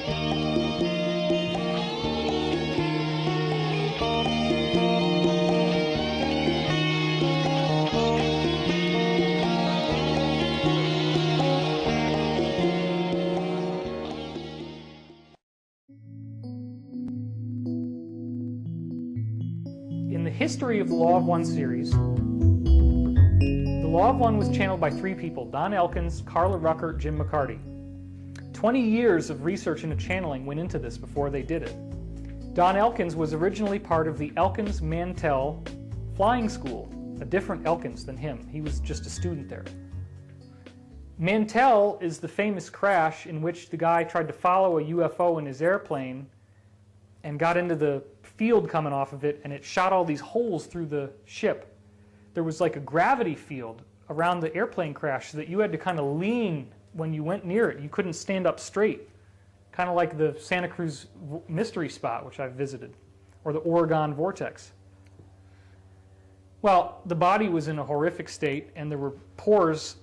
In the history of the Law of One series, the Law of One was channeled by three people: Don Elkins, Carla Rucker, Jim McCarty. 20 years of research into channeling went into this before they did it. Don Elkins was originally part of the Elkins Mantell Flying School, a different Elkins than him. He was just a student there. Mantell is the famous crash in which the guy tried to follow a UFO in his airplane and got into the field coming off of it, and it shot all these holes through the ship. There was like a gravity field around the airplane crash so that you had to kind of lean when you went near it. You couldn't stand up straight, kind of like the Santa Cruz mystery spot, which I've visited, or the Oregon vortex. Well, the body was in a horrific state, and there were pores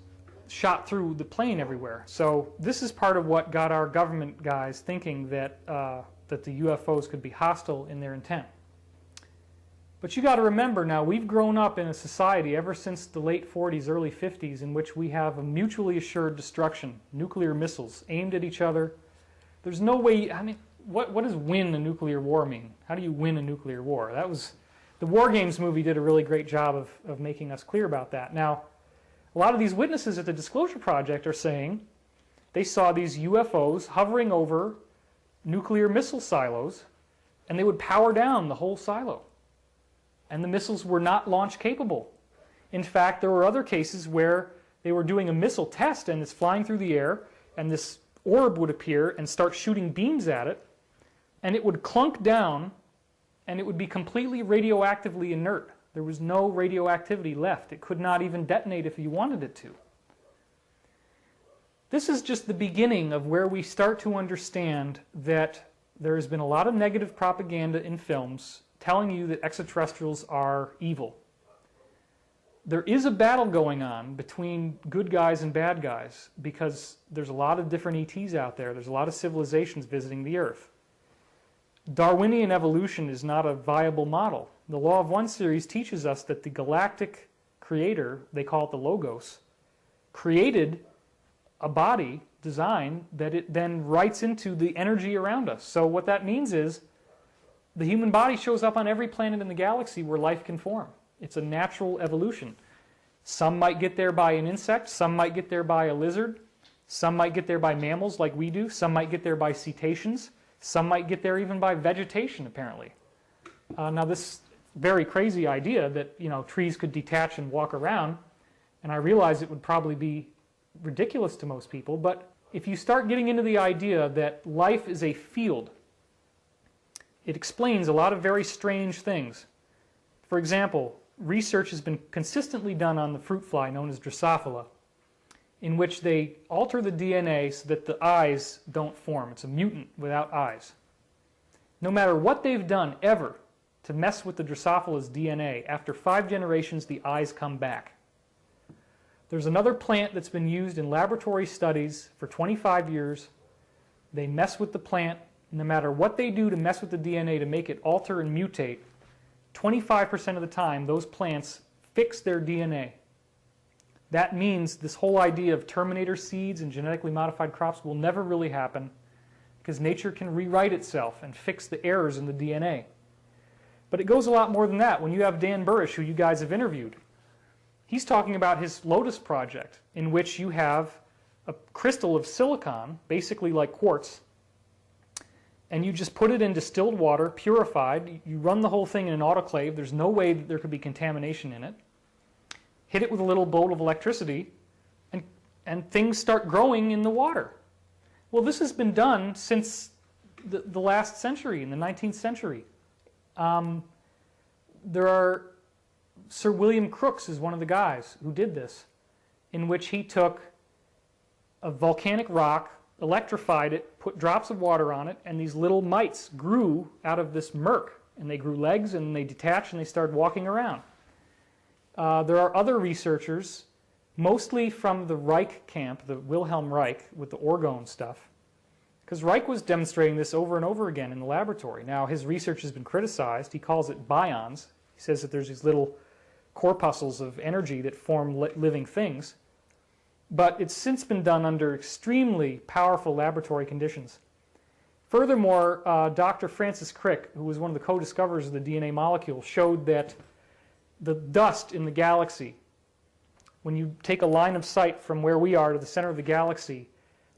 shot through the plane everywhere. So this is part of what got our government guys thinking that that the UFOs could be hostile in their intent. But you got to remember now, we've grown up in a society ever since the late 40s, early 50s, in which we have a mutually assured destruction, nuclear missiles aimed at each other. There's no way, I mean, what does win a nuclear war mean? How do you win a nuclear war? That was, the War Games movie did a really great job of making us clear about that. Now, a lot of these witnesses at the Disclosure Project are saying they saw these UFOs hovering over nuclear missile silos, and they would power down the whole silo. And the missiles were not launch capable. In fact, there were other cases where they were doing a missile test and it's flying through the air, and this orb would appear and start shooting beams at it, and it would clunk down, and it would be completely radioactively inert. There was no radioactivity left. It could not even detonate if you wanted it to. This is just the beginning of where we start to understand that there has been a lot of negative propaganda in films telling you that extraterrestrials are evil. There is a battle going on between good guys and bad guys because there's a lot of different ETs out there. There's a lot of civilizations visiting the Earth. Darwinian evolution is not a viable model. The Law of One series teaches us that the galactic creator, they call it the Logos, created a body design that it then writes into the energy around us. So what that means is the human body shows up on every planet in the galaxy where life can form. It's a natural evolution. Some might get there by an insect, some might get there by a lizard, some might get there by mammals like we do, some might get there by cetaceans, some might get there even by vegetation, apparently. Now this very crazy idea that, you know, trees could detach and walk around, and I realize it would probably be ridiculous to most people, but if you start getting into the idea that life is a field, it explains a lot of very strange things. For example, research has been consistently done on the fruit fly known as Drosophila, in which they alter the DNA so that the eyes don't form. It's a mutant without eyes. No matter what they've done ever to mess with the Drosophila's DNA, after 5 generations the eyes come back. There's another plant that's been used in laboratory studies for 25 years. They mess with the plant. No matter what they do to mess with the DNA to make it alter and mutate, 25% of the time those plants fix their DNA. That means this whole idea of terminator seeds and genetically modified crops will never really happen because nature can rewrite itself and fix the errors in the DNA. But it goes a lot more than that. When you have Dan Burrish, who you guys have interviewed, he's talking about his Lotus project, in which you have a crystal of silicon, basically like quartz, and you just put it in distilled water, purified. You run the whole thing in an autoclave. There's no way that there could be contamination in it. Hit it with a little bolt of electricity, and things start growing in the water. Well, this has been done since the last century, in the 19th century. There are Sir William Crookes is one of the guys who did this, in which he took a volcanic rock, electrified it, put drops of water on it, and these little mites grew out of this murk, and they grew legs, and they detached, and they started walking around. There are other researchers, mostly from the Reich camp, the Wilhelm Reich, with the orgone stuff, Because Reich was demonstrating this over and over again in the laboratory. Now, his research has been criticized. He calls it bions. He says that there's these little corpuscles of energy that form living things. But it's since been done under extremely powerful laboratory conditions. Furthermore, Dr. Francis Crick, who was one of the co-discoverers of the DNA molecule, showed that the dust in the galaxy, when you take a line of sight from where we are to the center of the galaxy,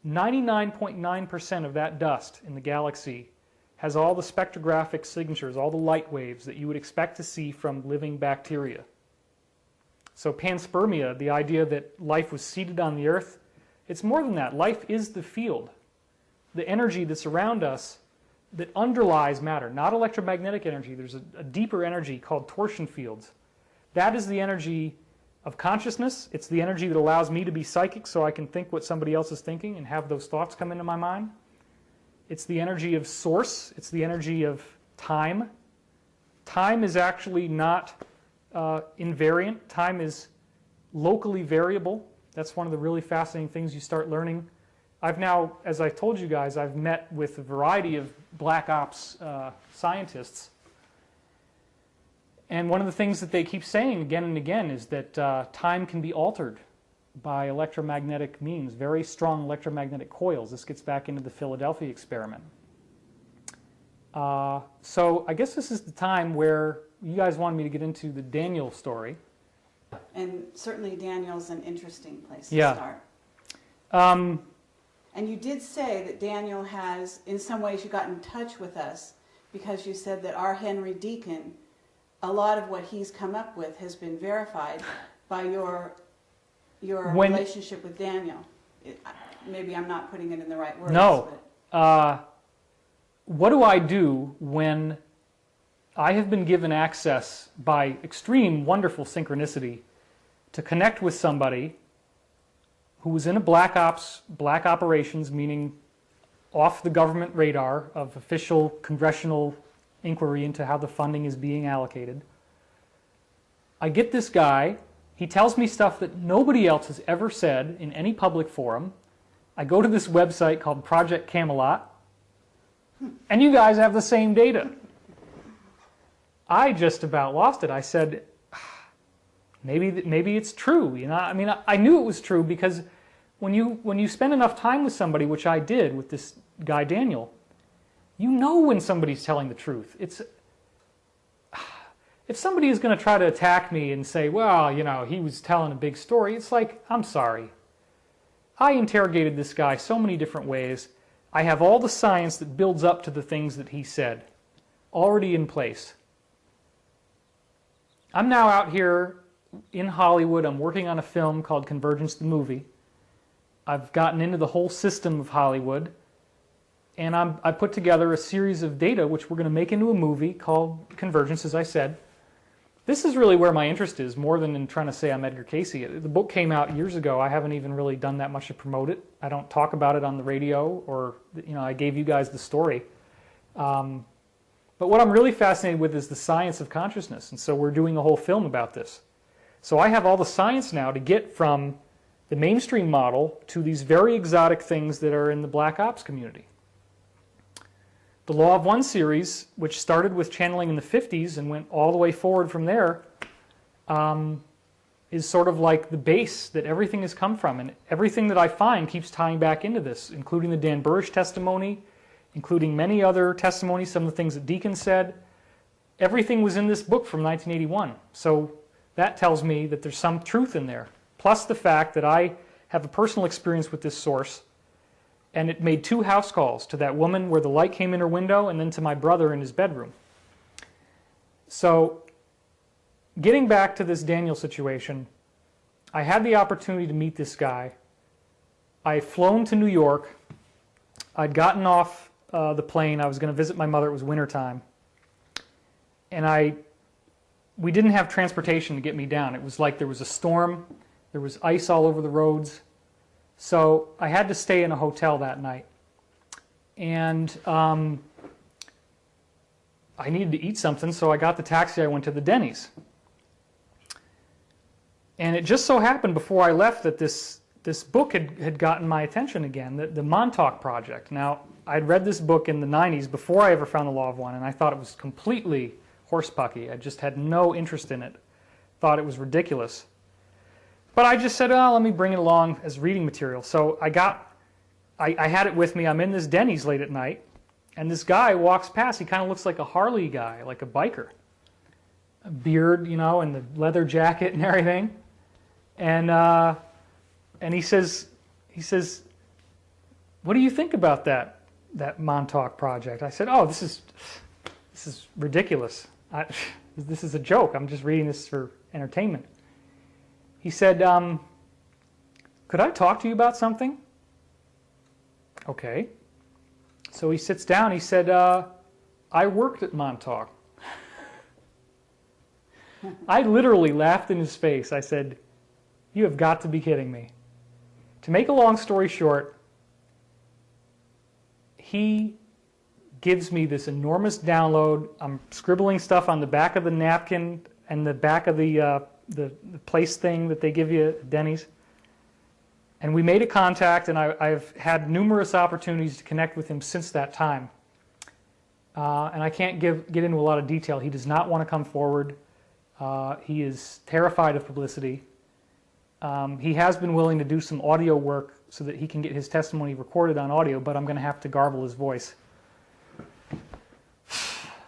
99.9% of that dust in the galaxy has all the spectrographic signatures, all the light waves that you would expect to see from living bacteria. So panspermia, the idea that life was seated on the Earth, it's more than that. Life is the field, the energy that's around us that underlies matter, not electromagnetic energy. There's a deeper energy called torsion fields. That is the energy of consciousness. It's the energy that allows me to be psychic so I can think what somebody else is thinking and have those thoughts come into my mind. It's the energy of source. It's the energy of time. Time is actually not invariant. Time is locally variable. That's one of the really fascinating things you start learning. I've now, as I told you guys, I've met with a variety of black ops scientists. And one of the things that they keep saying again and again is that time can be altered by electromagnetic means, very strong electromagnetic coils. This gets back into the Philadelphia experiment. So I guess this is the time where you guys wanted me to get into the Daniel story. And certainly Daniel's an interesting place to Yeah. start. And you did say that Daniel has, in some ways, you got in touch with us because you said that our Henry Deacon, a lot of what he's come up with has been verified by your relationship with Daniel. Maybe I'm not putting it in the right words. No. But What do I do when I have been given access by extreme, wonderful synchronicity to connect with somebody who was in a black operations, meaning off the government radar of official congressional inquiry into how the funding is being allocated. I get this guy, he tells me stuff that nobody else has ever said in any public forum. I go to this website called Project Camelot, and you guys have the same data. I just about lost it. I said, maybe it's true. You know, I mean, I knew it was true because when you spend enough time with somebody, which I did with this guy Daniel, you know when somebody's telling the truth. If somebody is going to try to attack me and say, well, you know, he was telling a big story, it's like, I'm sorry. I interrogated this guy so many different ways. I have all the science that builds up to the things that he said already in place. I'm now out here in Hollywood. I'm working on a film called Convergence the Movie. I've gotten into the whole system of Hollywood. And I put together a series of data which we're going to make into a movie called Convergence, as I said. This is really where my interest is, more than in trying to say I'm Edgar Cayce. The book came out years ago. I haven't even really done that much to promote it. I don't talk about it on the radio, or I gave you guys the story. But what I'm really fascinated with is the science of consciousness, and so we're doing a whole film about this. So I have all the science now to get from the mainstream model to these very exotic things that are in the black ops community. The Law of One series, which started with channeling in the 50s and went all the way forward from there, is sort of like the base that everything has come from. And everything that I find keeps tying back into this, including the Dan Burrish testimony, including many other testimonies, some of the things that Deacon said. Everything was in this book from 1981. So that tells me that there's some truth in there. Plus the fact that I have a personal experience with this source. And it made 2 house calls, to that woman where the light came in her window and then to my brother in his bedroom. So getting back to this Daniel situation, I had the opportunity to meet this guy. I had flown to New York. I'd gotten off the plane. I was going to visit my mother. It was wintertime. And we didn't have transportation to get me down. It was like there was a storm. There was ice all over the roads. So I had to stay in a hotel that night. And I needed to eat something, so I got the taxi. I went to the Denny's. And it just so happened before I left that this book had gotten my attention again, the Montauk Project. Now, I'd read this book in the 90s before I ever found The Law of One, and I thought it was completely horsepucky. I just had no interest in it. Thought it was ridiculous. But I just said, oh, let me bring it along as reading material. So I had it with me. I'm in this Denny's late at night, and this guy walks past. He kind of looks like a Harley guy, like a biker. A beard, you know, and the leather jacket and everything. And he says, what do you think about that Montauk project? I said, oh, this is ridiculous. This is a joke. I'm just reading this for entertainment. He said, could I talk to you about something? Okay. So he sits down. He said, I worked at Montauk. I literally laughed in his face. I said, you have got to be kidding me. To make a long story short, he gives me this enormous download. I'm scribbling stuff on the back of the napkin and the back of the place thing that they give you at Denny's. And we made a contact, and I've had numerous opportunities to connect with him since that time. And I can't get into a lot of detail. He does not want to come forward. He is terrified of publicity. He has been willing to do some audio work so that he can get his testimony recorded on audio, but I'm going to have to garble his voice.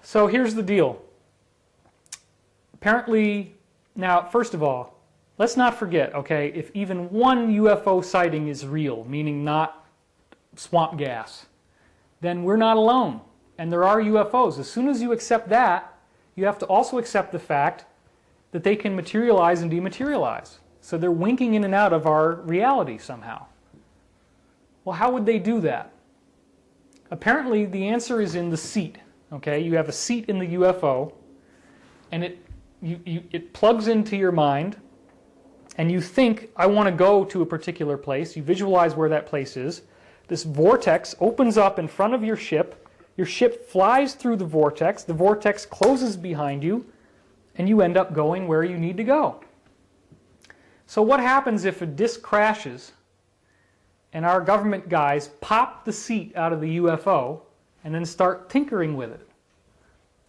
So here's the deal. Apparently, now, first of all, let's not forget, okay, if even one UFO sighting is real, meaning not swamp gas, then we're not alone. And there are UFOs. As soon as you accept that, you have to also accept the fact that they can materialize and dematerialize. So they're winking in and out of our reality somehow. Well, how would they do that? Apparently, the answer is in the seat. Okay, you have a seat in the UFO, and it plugs into your mind, and you think, I want to go to a particular place. You visualize where that place is. This vortex opens up in front of your ship. Your ship flies through the vortex closes behind you, and you end up going where you need to go. So what happens if a disc crashes and our government guys pop the seat out of the UFO and then start tinkering with it?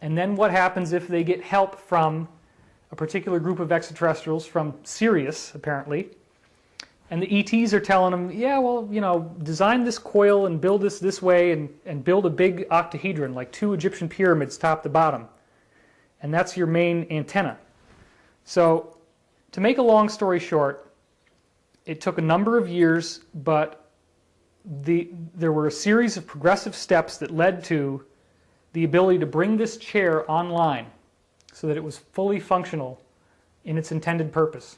And then what happens if they get help from a particular group of extraterrestrials from Sirius, apparently, and the ETs are telling them, yeah, well, you know, design this coil and build this way and build a big octahedron, like 2 Egyptian pyramids top to bottom. And that's your main antenna. So, to make a long story short, it took a number of years, but there were a series of progressive steps that led to the ability to bring this chair online so that it was fully functional in its intended purpose.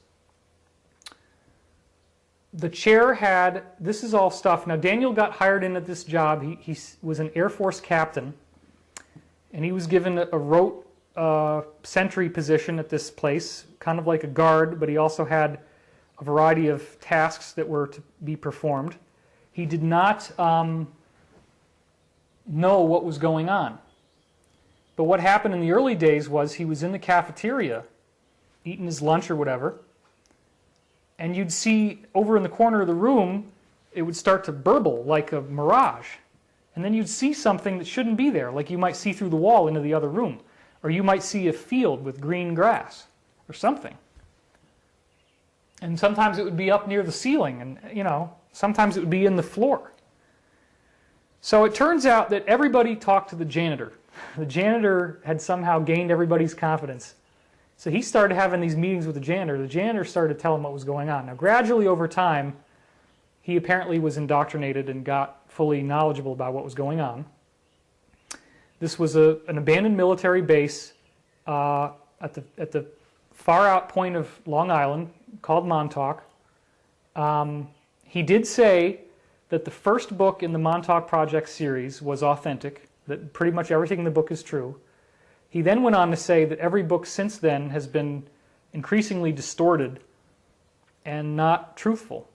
The chair had, this is all stuff. Now, Daniel got hired in at this job. He was an Air Force captain, and he was given a rote sentry position at this place, kind of like a guard, but he also had a variety of tasks that were to be performed. He did not know what was going on. But what happened in the early days was he was in the cafeteria eating his lunch or whatever, and you'd see over in the corner of the room, it would start to burble like a mirage. And then you'd see something that shouldn't be there, like you might see through the wall into the other room. Or you might see a field with green grass or something. And sometimes it would be up near the ceiling, and you know, sometimes it would be in the floor. So it turns out that everybody talked to the janitor. The janitor had somehow gained everybody's confidence. So he started having these meetings with the janitor. The janitor started to tell him what was going on. Now, gradually over time, he apparently was indoctrinated and got fully knowledgeable about what was going on. This was an abandoned military base at the far out point of Long Island called Montauk. He did say that the first book in the Montauk Project series was authentic, that pretty much everything in the book is true. He then went on to say that every book since then has been increasingly distorted and not truthful.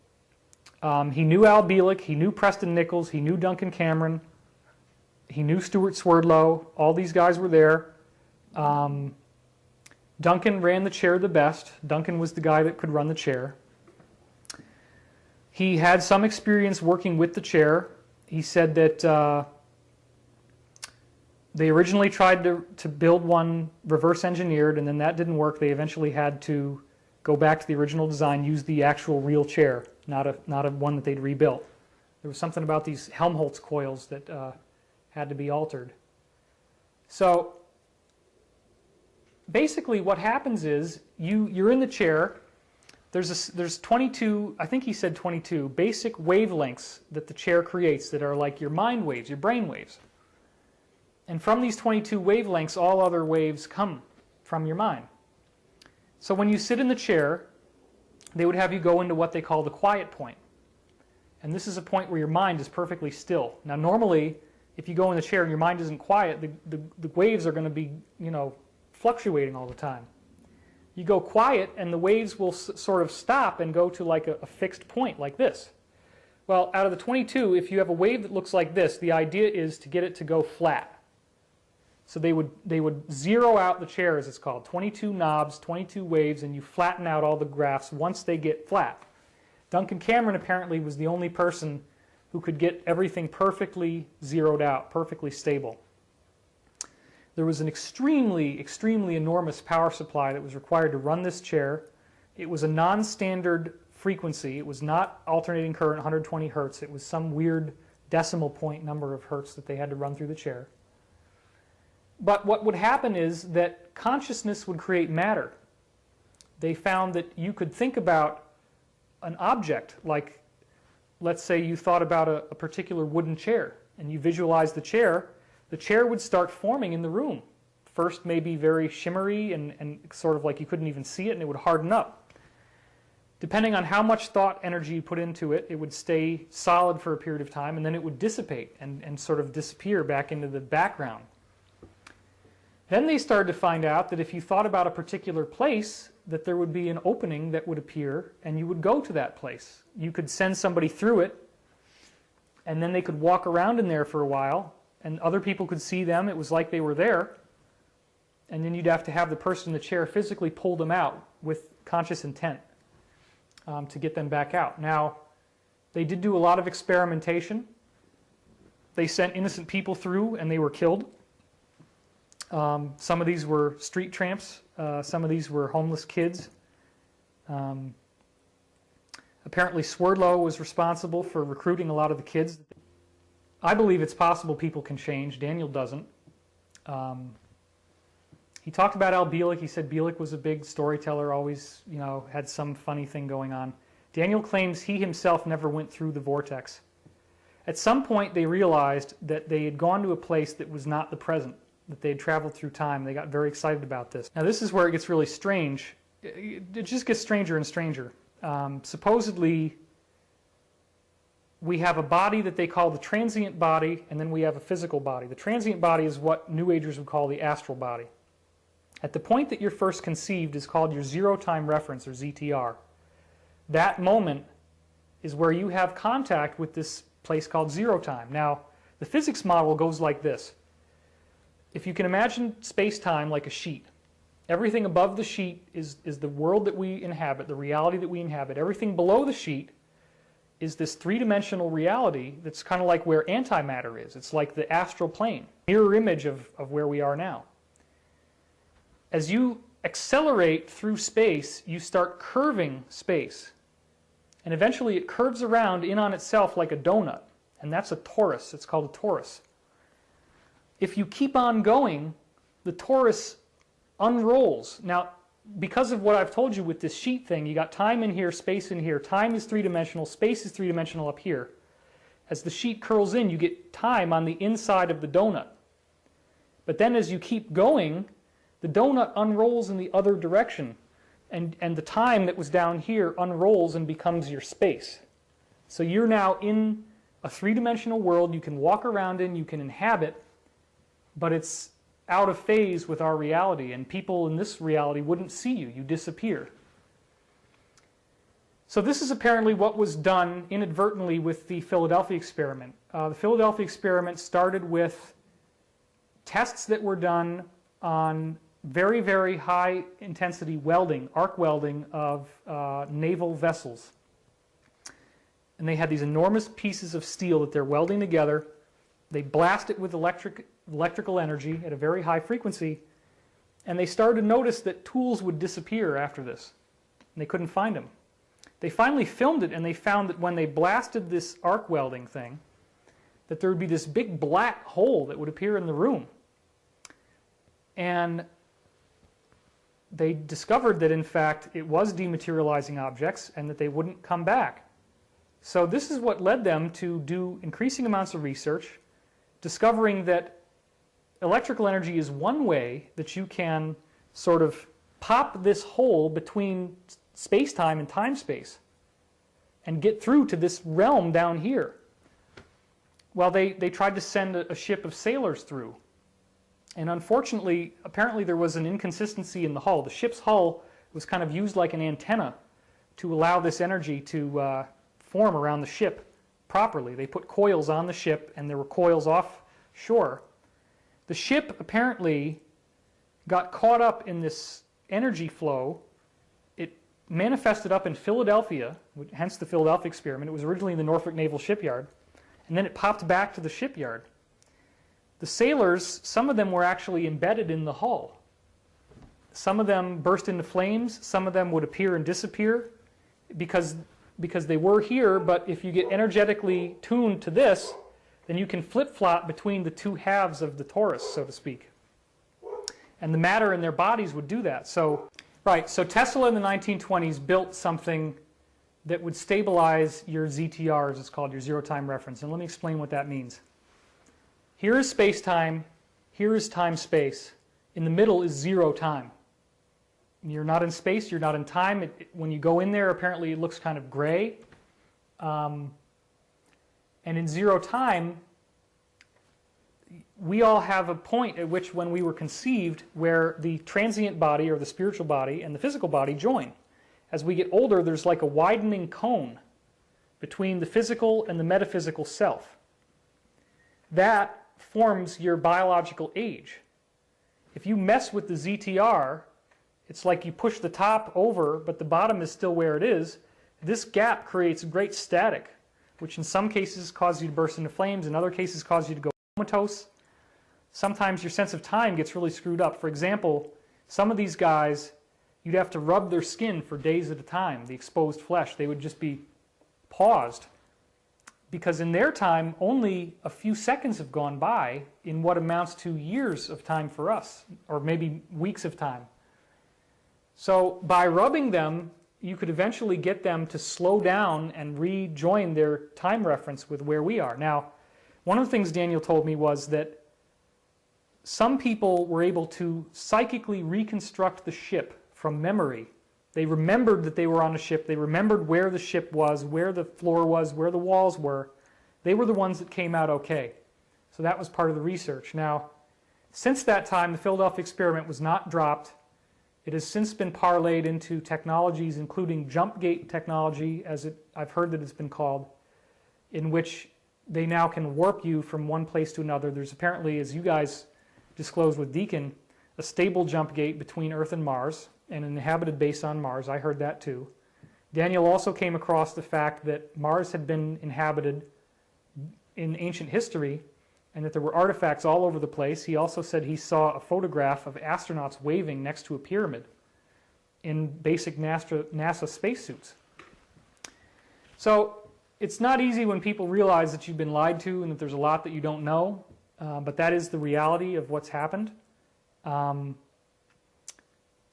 He knew Al Bielek, he knew Preston Nichols, he knew Duncan Cameron, he knew Stuart Swerdlow. All these guys were there. Duncan ran the chair the best. Duncan was the guy that could run the chair. He had some experience working with the chair. He said that they originally tried to build one reverse engineered, and then that didn't work. They eventually had to go back to the original design, use the actual real chair, not a one that they'd rebuilt. There was something about these Helmholtz coils that had to be altered. So basically what happens is you're in the chair. There's 22, I think he said 22, basic wavelengths that the chair creates that are like your mind waves, your brain waves. And from these 22 wavelengths, all other waves come from your mind. So when you sit in the chair, they would have you go into what they call the quiet point. And this is a point where your mind is perfectly still. Now normally, if you go in the chair and your mind isn't quiet, the waves are going to be, fluctuating all the time. You go quiet and the waves will sort of stop and go to like a fixed point like this. Well, out of the 22, if you have a wave that looks like this, the idea is to get it to go flat. So they would zero out the chair, as it's called, 22 knobs, 22 waves, and you flatten out all the graphs once they get flat. Duncan Cameron apparently was the only person who could get everything perfectly zeroed out, perfectly stable. There was an extremely, extremely enormous power supply that was required to run this chair. It was a non-standard frequency. It was not alternating current 120 hertz. It was some weird decimal point number of hertz that they had to run through the chair. But what would happen is that consciousness would create matter. They found that you could think about an object, like let's say you thought about a particular wooden chair and you visualized the chair would start forming in the room. First maybe very shimmery and sort of like you couldn't even see it, and it would harden up. Depending on how much thought energy you put into it, it would stay solid for a period of time, and then it would dissipate and sort of disappear back into the background. Then they started to find out that if you thought about a particular place, that there would be an opening that would appear and you would go to that place. You could send somebody through it and then they could walk around in there for a while and other people could see them. It was like they were there. And then you'd have to have the person in the chair physically pull them out with conscious intent to get them back out. Now, they did do a lot of experimentation. They sent innocent people through and they were killed. Some of these were street tramps. Some of these were homeless kids. Apparently Swerdlow was responsible for recruiting a lot of the kids. I believe it's possible people can change. Daniel doesn't. He talked about Al Bielek. He said Bielek was a big storyteller, always, had some funny thing going on. Daniel claims he himself never went through the vortex. At some point they realized that they had gone to a place that was not the present, that they had traveled through time. They got very excited about this. Now this is where it gets really strange. It just gets stranger and stranger. Supposedly we have a body that they call the transient body, and then we have a physical body. The transient body is what New Agers would call the astral body. At the point that you're first conceived is called your zero-time reference, or ZTR. That moment is where you have contact with this place called zero time. Now, the physics model goes like this. If you can imagine space-time like a sheet, everything above the sheet is the world that we inhabit, the reality that we inhabit. Everything below the sheet is this three-dimensional reality that's kind of like where antimatter is. It's like the astral plane, mirror image of where we are now. As you accelerate through space, you start curving space. And eventually it curves around in on itself like a donut. And that's a torus. It's called a torus. If you keep on going, the torus unrolls. Now, because of what I've told you with this sheet thing, you got time in here, space in here. Time is three-dimensional, space is three-dimensional up here. As the sheet curls in, you get time on the inside of the donut. But then as you keep going, the donut unrolls in the other direction. And the time that was down here unrolls and becomes your space. So you're now in a three-dimensional world you can walk around in, you can inhabit, but it's out of phase with our reality, and people in this reality wouldn't see you. You disappear. So this is apparently what was done inadvertently with the Philadelphia experiment. The Philadelphia experiment started with tests that were done on very, very high intensity welding, arc welding of naval vessels. and they had these enormous pieces of steel that they're welding together. They blast it with electrical energy at a very high frequency, and they started to notice that tools would disappear after this, and they couldn't find them. They finally filmed it, and they found that when they blasted this arc welding thing, that there would be this big black hole that would appear in the room. And they discovered that, in fact, it was dematerializing objects and that they wouldn't come back. So this is what led them to do increasing amounts of research, discovering that electrical energy is one way that you can sort of pop this hole between space-time and time-space and get through to this realm down here. Well, they tried to send a ship of sailors through. And unfortunately, apparently there was an inconsistency in the hull. The ship's hull was kind of used like an antenna to allow this energy to form around the ship properly. They put coils on the ship, and there were coils offshore. The ship apparently got caught up in this energy flow. It manifested up in Philadelphia, hence the Philadelphia experiment. It was originally in the Norfolk Naval Shipyard, and then it popped back to the shipyard. The sailors, some of them were actually embedded in the hull. Some of them burst into flames, some of them would appear and disappear because they were here, but if you get energetically tuned to this, then you can flip-flop between the two halves of the torus, so to speak. And the matter in their bodies would do that. So Tesla in the 1920s built something that would stabilize your ZTR, as it's called, your zero-time reference. And let me explain what that means. Here is space-time, here is time-space. In the middle is zero time. You're not in space, you're not in time. When you go in there, apparently it looks kind of gray. And in zero time, we all have a point at which, when we were conceived, where the transient body, or the spiritual body, and the physical body join. As we get older, there's like a widening cone between the physical and the metaphysical self. That forms your biological age. If you mess with the ZTR, it's like you push the top over, but the bottom is still where it is. This gap creates great static, which in some cases causes you to burst into flames, in other cases causes you to go comatose. Sometimes your sense of time gets really screwed up. For example, some of these guys, you'd have to rub their skin for days at a time, the exposed flesh. They would just be paused, because in their time, only a few seconds have gone by in what amounts to years of time for us, or maybe weeks of time. So by rubbing them, you could eventually get them to slow down and rejoin their time reference with where we are. Now, one of the things Daniel told me was that some people were able to psychically reconstruct the ship from memory. They remembered that they were on a ship. They remembered where the ship was, where the floor was, where the walls were. They were the ones that came out okay. So that was part of the research. Now, since that time, the Philadelphia experiment was not dropped. It has since been parlayed into technologies, including jump gate technology, as I've heard that it's been called, in which they now can warp you from one place to another. There's apparently, as you guys disclosed with Deacon, a stable jump gate between Earth and Mars, and an inhabited base on Mars. I heard that too. Daniel also came across the fact that Mars had been inhabited in ancient history, and that there were artifacts all over the place. He also said he saw a photograph of astronauts waving next to a pyramid in basic NASA spacesuits. So it's not easy when people realize that you've been lied to and that there's a lot that you don't know, but that is the reality of what's happened.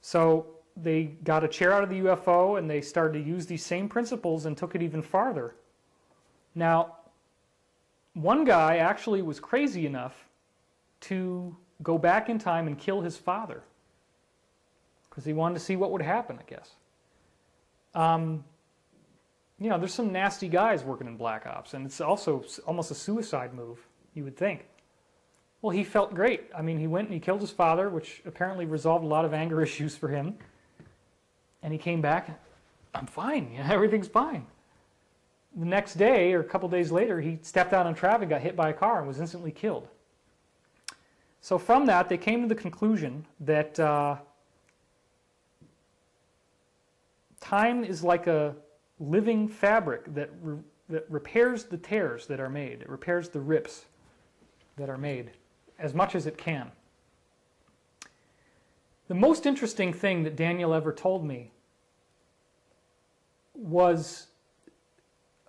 So they got a chair out of the UFO, and they started to use these same principles and took it even farther. Now, one guy actually was crazy enough to go back in time and kill his father because he wanted to see what would happen, I guess. You know, there's some nasty guys working in Black Ops, and it's also almost a suicide move, you would think. Well, he felt great. I mean, he went and he killed his father, which apparently resolved a lot of anger issues for him. And he came back, I'm fine, you know, everything's fine. The next day, or a couple days later, he stepped out on traffic, got hit by a car, and was instantly killed. So from that, they came to the conclusion that time is like a living fabric that that repairs the tears that are made. It repairs the rips that are made as much as it can. The most interesting thing that Daniel ever told me was,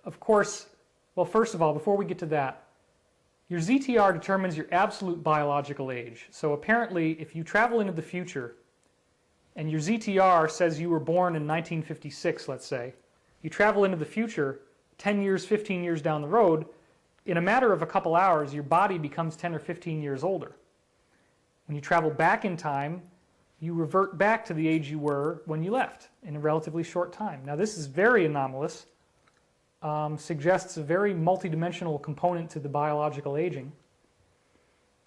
of course, well, first of all, before we get to that, your ZTR determines your absolute biological age. So apparently, if you travel into the future and your ZTR says you were born in 1956, let's say, you travel into the future 10 years, 15 years down the road, in a matter of a couple hours, your body becomes 10 or 15 years older. When you travel back in time, you revert back to the age you were when you left in a relatively short time. Now, this is very anomalous, suggests a very multidimensional component to the biological aging.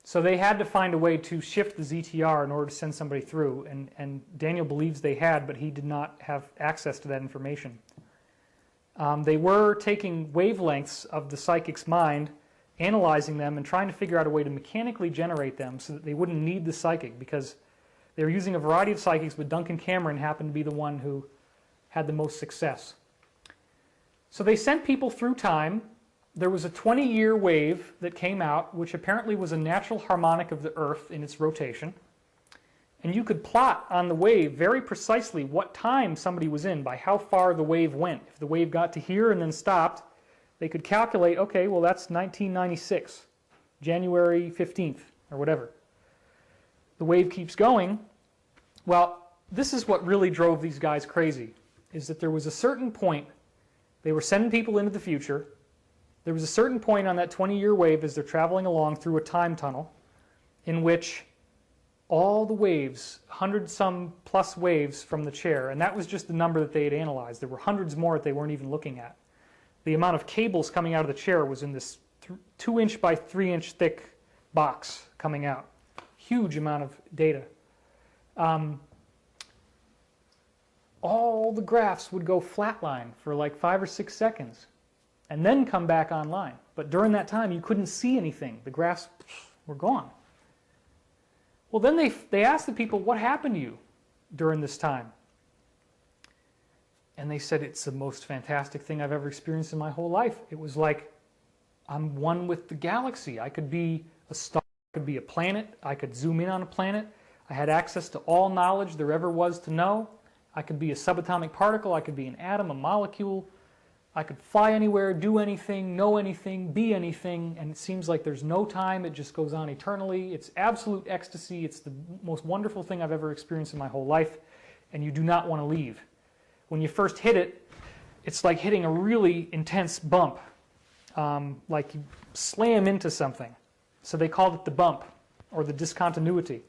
So they had to find a way to shift the ZTR in order to send somebody through, and Daniel believes they had, but he did not have access to that information. They were taking wavelengths of the psychic's mind, analyzing them, and trying to figure out a way to mechanically generate them so that they wouldn't need the psychic, because they were using a variety of psychics, but Duncan Cameron happened to be the one who had the most success. So they sent people through time. There was a 20-year wave that came out, which apparently was a natural harmonic of the Earth in its rotation. And you could plot on the wave very precisely what time somebody was in by how far the wave went. If the wave got to here and then stopped, they could calculate, okay, well, that's 1996, January 15th, or whatever. The wave keeps going. Well, this is what really drove these guys crazy, is that there was a certain point, they were sending people into the future, there was a certain point on that 20-year wave as they're traveling along through a time tunnel in which all the waves, 100-some plus waves from the chair, and that was just the number that they had analyzed. There were hundreds more that they weren't even looking at. The amount of cables coming out of the chair was in this 2-inch by 3-inch thick box coming out. Huge amount of data. All the graphs would go flatline for like 5 or 6 seconds and then come back online. But during that time, you couldn't see anything. The graphs were gone. Well, then they asked the people, what happened to you during this time? And they said, it's the most fantastic thing I've ever experienced in my whole life. It was like I'm one with the galaxy. I could be a star, I could be a planet, I could zoom in on a planet. I had access to all knowledge there ever was to know. I could be a subatomic particle, I could be an atom, a molecule. I could fly anywhere, do anything, know anything, be anything, and it seems like there's no time, it just goes on eternally. It's absolute ecstasy, it's the most wonderful thing I've ever experienced in my whole life, and you do not want to leave. When you first hit it, it's like hitting a really intense bump, like you slam into something. So they called it the bump, or the discontinuity.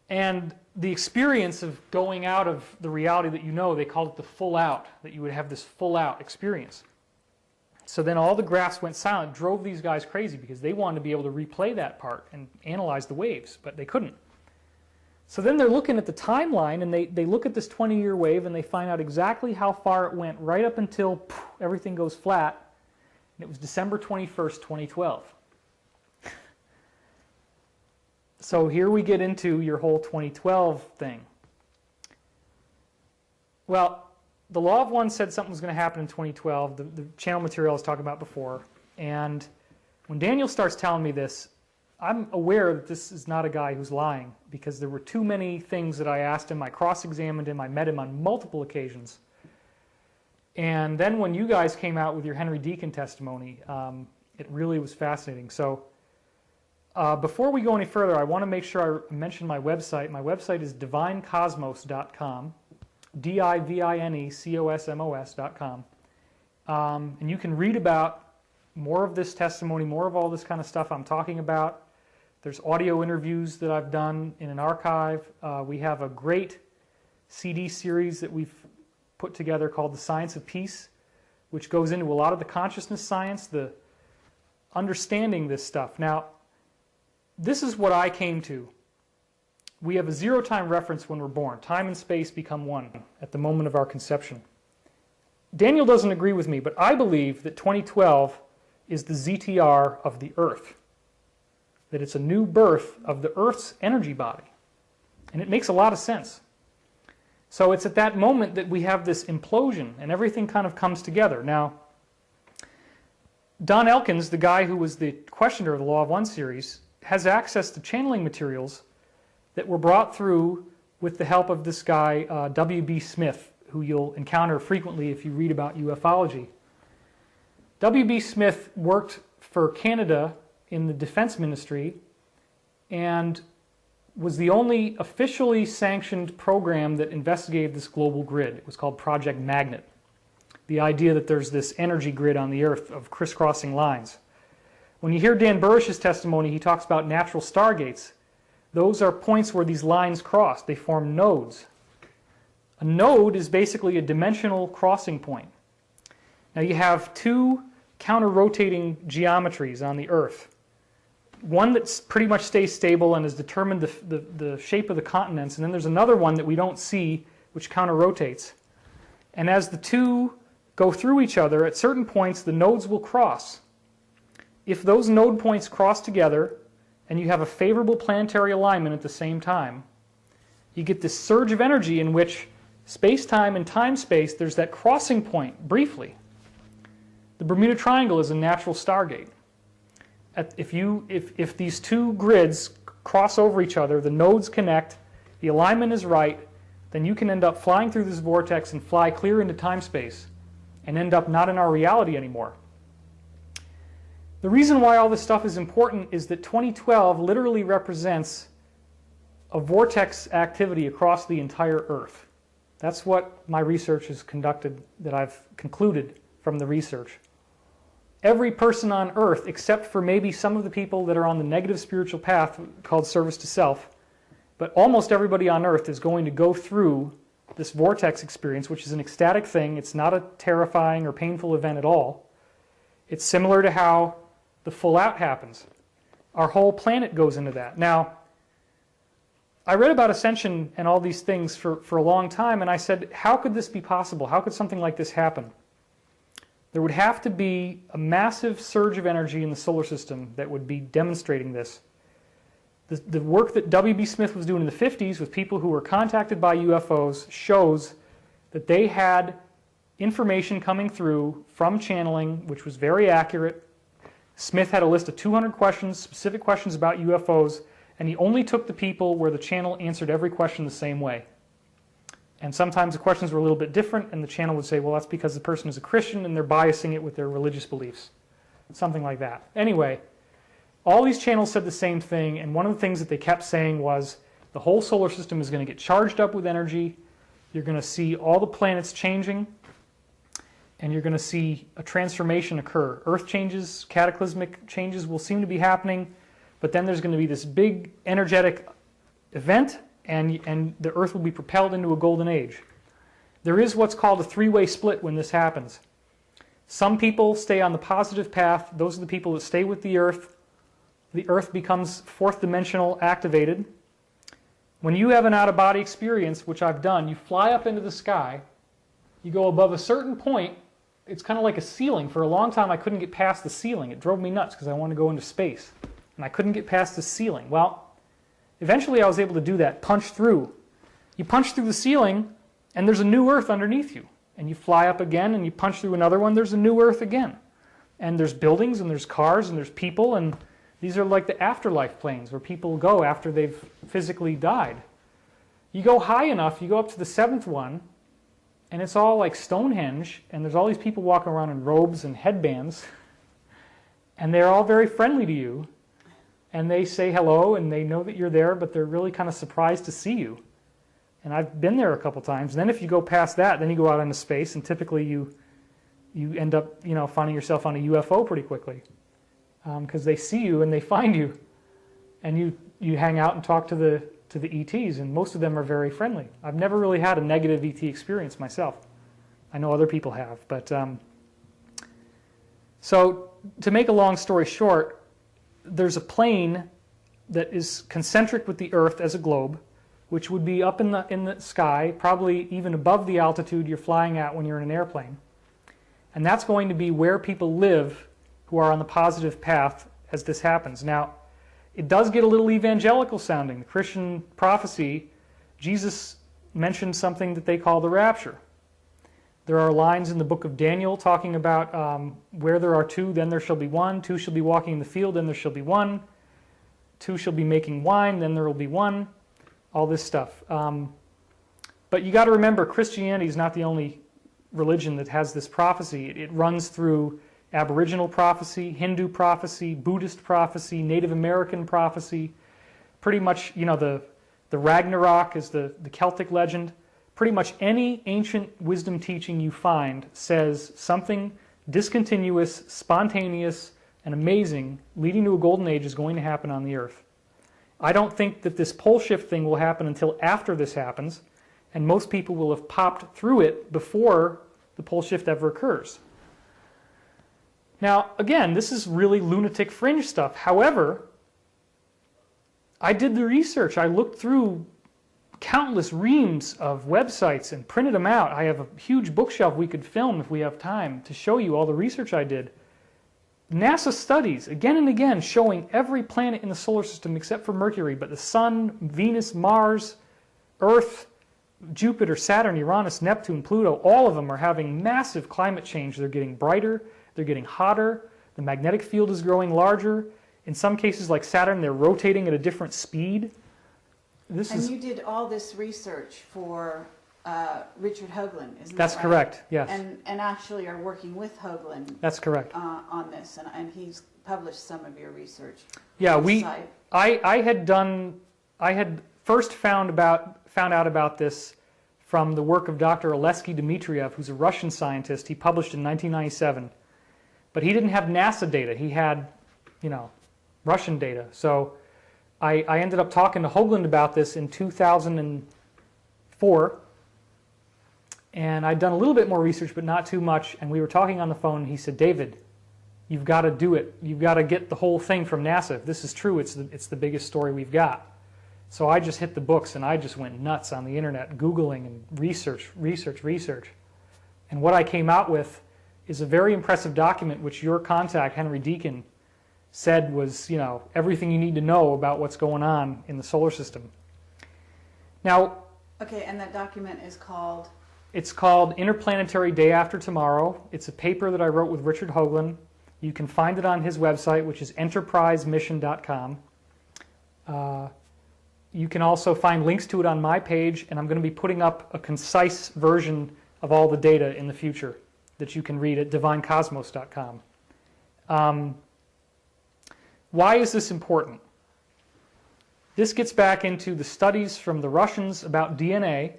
And the experience of going out of the reality that you know, they called it the full out, that you would have this full out experience. So then all the graphs went silent, drove these guys crazy because they wanted to be able to replay that part and analyze the waves, but they couldn't. So then they're looking at the timeline, and they look at this 20-year wave, and they find out exactly how far it went right up until everything goes flat, and it was December 21st, 2012. So here we get into your whole 2012 thing. Well, the Law of One said something was going to happen in 2012, the channel material I was talking about before, and when Daniel starts telling me this, I'm aware that this is not a guy who's lying, because there were too many things that I asked him, I cross-examined him, I met him on multiple occasions. And then when you guys came out with your Henry Deacon testimony, it really was fascinating. So before we go any further, I want to make sure I mention my website. My website is divinecosmos.com, divinecosmos.com. And you can read about more of this testimony, more of all this kind of stuff I'm talking about. There's audio interviews that I've done in an archive. We have a great CD series that we've put together called The Science of Peace, which goes into a lot of the consciousness science, the understanding this stuff. Now, this is what I came to. We have a zero-time reference when we're born. Time and space become one at the moment of our conception. Daniel doesn't agree with me, but I believe that 2012 is the ZTR of the Earth, that it's a new birth of the Earth's energy body. And it makes a lot of sense. So it's at that moment that we have this implosion, and everything kind of comes together. Now, Don Elkins, the guy who was the questioner of the Law of One series, has access to channeling materials that were brought through with the help of this guy, W.B. Smith, who you'll encounter frequently if you read about ufology. W.B. Smith worked for Canada in the Defense Ministry and was the only officially sanctioned program that investigated this global grid. It was called Project Magnet. The idea that there's this energy grid on the Earth of crisscrossing lines. When you hear Dan Burrish's testimony, he talks about natural stargates. Those are points where these lines cross. They form nodes. A node is basically a dimensional crossing point. Now you have two counter-rotating geometries on the Earth. One that pretty much stays stable and has determined the shape of the continents, and then there's another one that we don't see which counter-rotates. And as the two go through each other, at certain points the nodes will cross. If those node points cross together and you have a favorable planetary alignment at the same time, you get this surge of energy in which space-time and time-space, there's that crossing point briefly. The Bermuda Triangle is a natural stargate. If these two grids cross over each other, the nodes connect, the alignment is right, then you can end up flying through this vortex and fly clear into time-space and end up not in our reality anymore. The reason why all this stuff is important is that 2012 literally represents a vortex activity across the entire Earth. That's what my research has conducted, that I've concluded from the research. Every person on Earth, except for maybe some of the people that are on the negative spiritual path called service to self, but almost everybody on Earth is going to go through this vortex experience, which is an ecstatic thing. It's not a terrifying or painful event at all. It's similar to how the full out happens. Our whole planet goes into that. Now, I read about ascension and all these things for a long time, and I said, how could this be possible? How could something like this happen? There would have to be a massive surge of energy in the solar system that would be demonstrating this. The work that W.B. Smith was doing in the 50s with people who were contacted by UFOs shows that they had information coming through from channeling, which was very accurate. Smith had a list of 200 questions, specific questions about UFOs, and he only took the people where the channel answered every question the same way. And sometimes the questions were a little bit different, and the channel would say, well, that's because the person is a Christian and they're biasing it with their religious beliefs. Something like that. Anyway, all these channels said the same thing, and one of the things that they kept saying was the whole solar system is going to get charged up with energy. You're going to see all the planets changing, and you're going to see a transformation occur. Earth changes, cataclysmic changes will seem to be happening, but then there's going to be this big energetic event, and the Earth will be propelled into a golden age. There is what's called a three-way split when this happens. Some people stay on the positive path. Those are the people that stay with the Earth. The Earth becomes fourth dimensional activated. When you have an out-of-body experience, which I've done, you fly up into the sky, you go above a certain point, it's kind of like a ceiling. For a long time I couldn't get past the ceiling. It drove me nuts because I wanted to go into space. And I couldn't get past the ceiling. Well, eventually I was able to do that, punch through. You punch through the ceiling and there's a new Earth underneath you. And you fly up again and you punch through another one, there's a new Earth again. And there's buildings and there's cars and there's people, and these are like the afterlife planes where people go after they've physically died. You go high enough, you go up to the seventh one, and it's all like Stonehenge, and there's all these people walking around in robes and headbands, and they're all very friendly to you, and they say hello, and they know that you're there, but they're really kind of surprised to see you. And I've been there a couple times. And then if you go past that, then you go out into space, and typically you end up, finding yourself on a UFO pretty quickly, because they see you and they find you, and you hang out and talk to the ETs, and most of them are very friendly. I've never really had a negative ET experience myself. I know other people have, but so to make a long story short, there's a plane that is concentric with the Earth as a globe, which would be up in the sky, probably even above the altitude you're flying at when you're in an airplane. And that's going to be where people live who are on the positive path as this happens. Now, it does get a little evangelical sounding. The Christian prophecy, Jesus, mentioned something that they call the rapture. There are lines in the book of Daniel talking about where there are two, then there shall be one. Two shall be walking in the field, then there shall be one. Two shall be making wine, then there will be one. All this stuff. But you got to remember, Christianity is not the only religion that has this prophecy. It runs through Aboriginal prophecy, Hindu prophecy, Buddhist prophecy, Native American prophecy. Pretty much, you know, the Ragnarok is the Celtic legend. Pretty much any ancient wisdom teaching you find says something discontinuous, spontaneous, and amazing, leading to a golden age, is going to happen on the earth. I don't think that this pole shift thing will happen until after this happens, and most people will have popped through it before the pole shift ever occurs. Now, again, this is really lunatic fringe stuff. However, I did the research. I looked through countless reams of websites and printed them out. I have a huge bookshelf we could film if we have time to show you all the research I did. NASA studies, again and again, showing every planet in the solar system except for Mercury, but the Sun, Venus, Mars, Earth, Jupiter, Saturn, Uranus, Neptune, Pluto, all of them are having massive climate change. They're getting brighter, they're getting hotter, the magnetic field is growing larger. In some cases, like Saturn, they're rotating at a different speed. You did all this research for Richard Hoagland, isn't that right? That's correct, yes. And actually are working with Hoagland. That's correct. On this, and he's published some of your research. Yeah, I had first found out about this from the work of Dr. Alexei Dmitriev, who's a Russian scientist. He published in 1997, but he didn't have NASA data. He had, you know, Russian data. So I ended up talking to Hoagland about this in 2004, and I'd done a little bit more research, but not too much, and we were talking on the phone, and he said, David, you've got to do it. You've got to get the whole thing from NASA. If this is true, it's the biggest story we've got. So I just hit the books, and I just went nuts on the internet, Googling and research. And what I came out with is a very impressive document, which your contact, Henry Deacon, said was, you know, everything you need to know about what's going on in the solar system. Now, okay, and that document is called? It's called Interplanetary Day After Tomorrow. It's a paper that I wrote with Richard Hoagland. You can find it on his website, which is enterprisemission.com. You can also find links to it on my page, and I'm going to be putting up a concise version of all the data in the future that you can read at divinecosmos.com. Why is this important? This gets back into the studies from the Russians about DNA,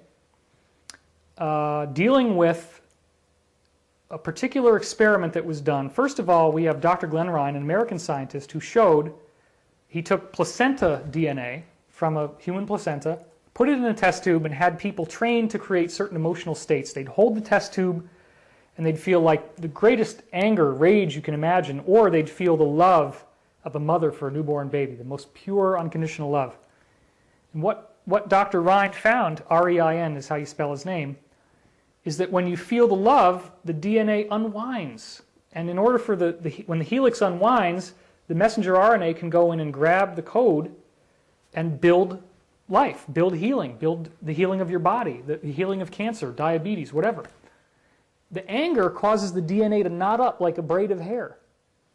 dealing with a particular experiment that was done. First of all, we have Dr. Glenn Ryan, an American scientist, who showed he took placenta DNA from a human placenta, put it in a test tube, and had people trained to create certain emotional states. They'd hold the test tube, and they'd feel like the greatest anger, rage you can imagine, or they'd feel the love of a mother for a newborn baby, the most pure, unconditional love. And what Dr. Ryan found, R-E-I-N is how you spell his name, is that when you feel the love, the DNA unwinds. And in order for when the helix unwinds, the messenger RNA can go in and grab the code and build life, build healing, build the healing of your body, the healing of cancer, diabetes, whatever. The anger causes the DNA to knot up like a braid of hair,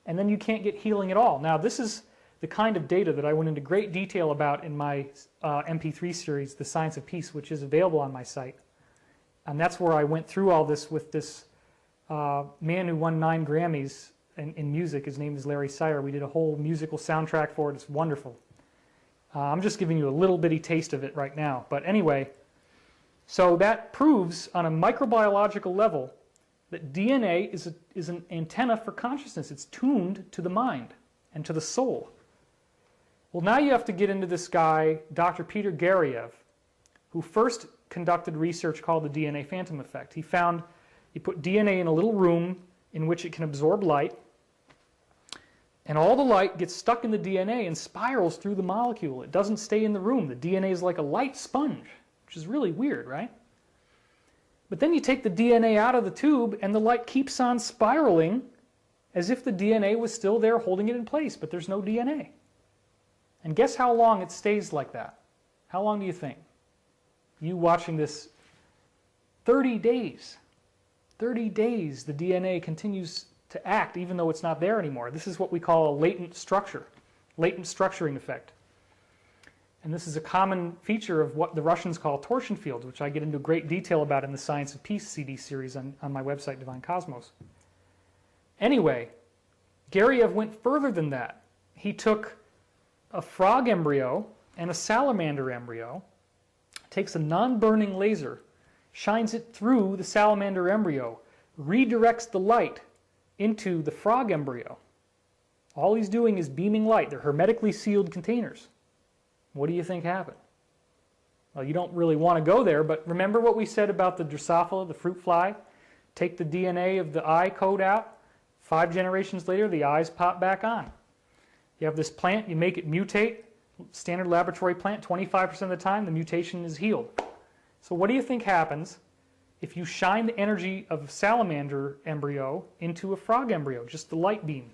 and then you can't get healing at all. Now, this is the kind of data that I went into great detail about in my MP3 series, The Science of Peace, which is available on my site. And that's where I went through all this with this man who won 9 Grammys in music. His name is Larry Sire. We did a whole musical soundtrack for it. It's wonderful. I'm just giving you a little bitty taste of it right now. But anyway, so that proves on a microbiological level that DNA is an antenna for consciousness. It's tuned to the mind and to the soul. Well, now you have to get into this guy, Dr. Peter Garriev, who first conducted research called the DNA phantom effect. He found you put DNA in a little room in which it can absorb light, and all the light gets stuck in the DNA and spirals through the molecule. It doesn't stay in the room. The DNA is like a light sponge, which is really weird, right? But then you take the DNA out of the tube and the light keeps on spiraling as if the DNA was still there holding it in place, but there's no DNA. And guess how long it stays like that? How long do you think? you watching this, 30 days. 30 days the DNA continues to act even though it's not there anymore. This is what we call a latent structure, latent structuring effect. And this is a common feature of what the Russians call torsion fields, which I get into great detail about in the Science of Peace CD series on my website, Divine Cosmos. Anyway, Gergiev went further than that. He took a frog embryo and a salamander embryo, takes a non-burning laser, shines it through the salamander embryo, redirects the light into the frog embryo. All he's doing is beaming light. They're hermetically sealed containers. What do you think happened? Well, you don't really want to go there, but remember what we said about the Drosophila, the fruit fly? Take the DNA of the eye code out. 5 generations later, the eyes pop back on. You have this plant, you make it mutate, standard laboratory plant, 25% of the time, the mutation is healed. So what do you think happens if you shine the energy of a salamander embryo into a frog embryo, just the light beam?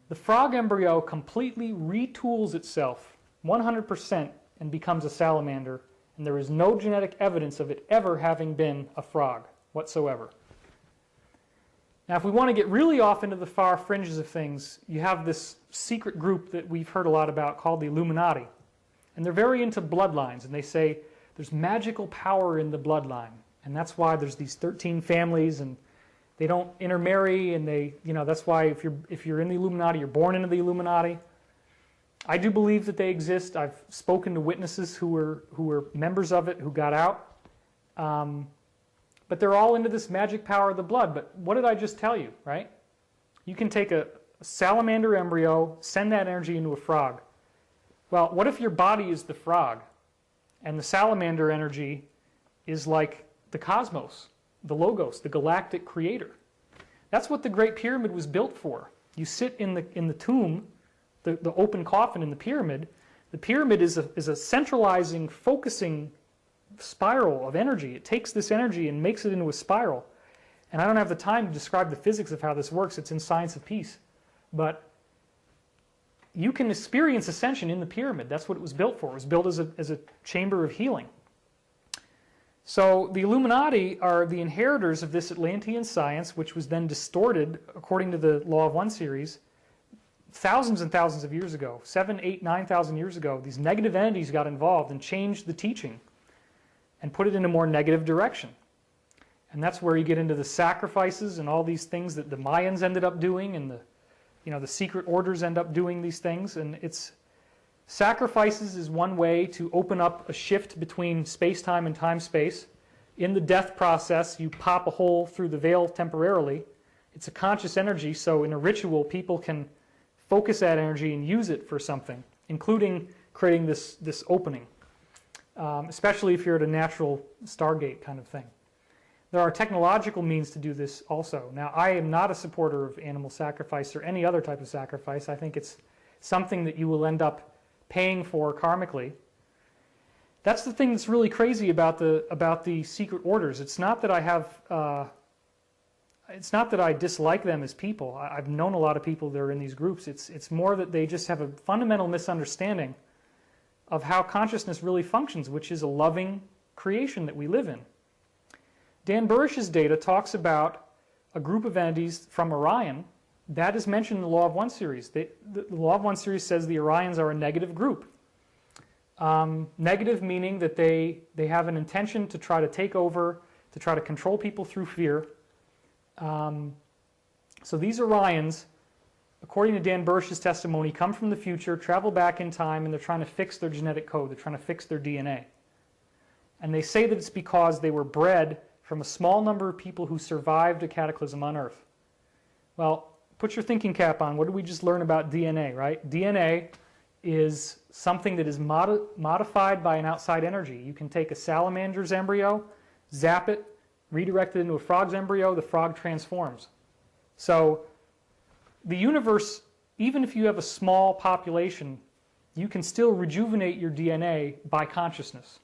The frog embryo completely retools itself 100% and becomes a salamander, and there is no genetic evidence of it ever having been a frog whatsoever. Now, if we want to get really off into the far fringes of things, you have this secret group that we've heard a lot about called the Illuminati. And they're very into bloodlines, and they say there's magical power in the bloodline. And that's why there's these 13 families, and they don't intermarry, and that's why if you're in the Illuminati, you're born into the Illuminati. I do believe that they exist. I've spoken to witnesses who were members of it, who got out. But they're all into this magic power of the blood. But what did I just tell you, right? You can take a salamander embryo, send that energy into a frog. Well, what if your body is the frog, and the salamander energy is like the cosmos, the logos, the galactic creator? That's what the Great Pyramid was built for. You sit in the tomb, the open coffin in the pyramid. The pyramid is a centralizing, focusing spiral of energy. It takes this energy and makes it into a spiral. And I don't have the time to describe the physics of how this works. It's in Science of Peace. But you can experience ascension in the pyramid. That's what it was built for. It was built as a chamber of healing. So the Illuminati are the inheritors of this Atlantean science, which was then distorted according to the Law of One series thousands and thousands of years ago. 7,000, 8,000, 9,000 years ago, these negative entities got involved and changed the teaching and put it in a more negative direction. And that's where you get into the sacrifices and all these things that the Mayans ended up doing, and the secret orders end up doing these things. And sacrifices is one way to open up a shift between space-time and time-space. In the death process, you pop a hole through the veil temporarily. It's a conscious energy, so in a ritual, people can focus that energy and use it for something, including creating this opening, especially if you're at a natural Stargate kind of thing. There are technological means to do this also. Now, I am not a supporter of animal sacrifice or any other type of sacrifice. I think it's something that you will end up paying for karmically. That's the thing that's really crazy about the secret orders. It's not that I have it's not that I dislike them as people. I've known a lot of people that are in these groups. It's more that they just have a fundamental misunderstanding of how consciousness really functions, which is a loving creation that we live in. Dan Burrish's data talks about a group of entities from Orion. That is mentioned in the Law of One series. The Law of One series says the Orions are a negative group. Negative meaning that they have an intention to try to take over, to try to control people through fear. So these Orions, according to Dan Burrish's testimony, come from the future, travel back in time, and they're trying to fix their genetic code. They're trying to fix their DNA. And they say that it's because they were bred from a small number of people who survived a cataclysm on Earth. Well, put your thinking cap on. What did we just learn about DNA, right? DNA is something that is modified by an outside energy. You can take a salamander's embryo, zap it, redirect it into a frog's embryo, the frog transforms. So the universe, even if you have a small population, you can still rejuvenate your DNA by consciousness.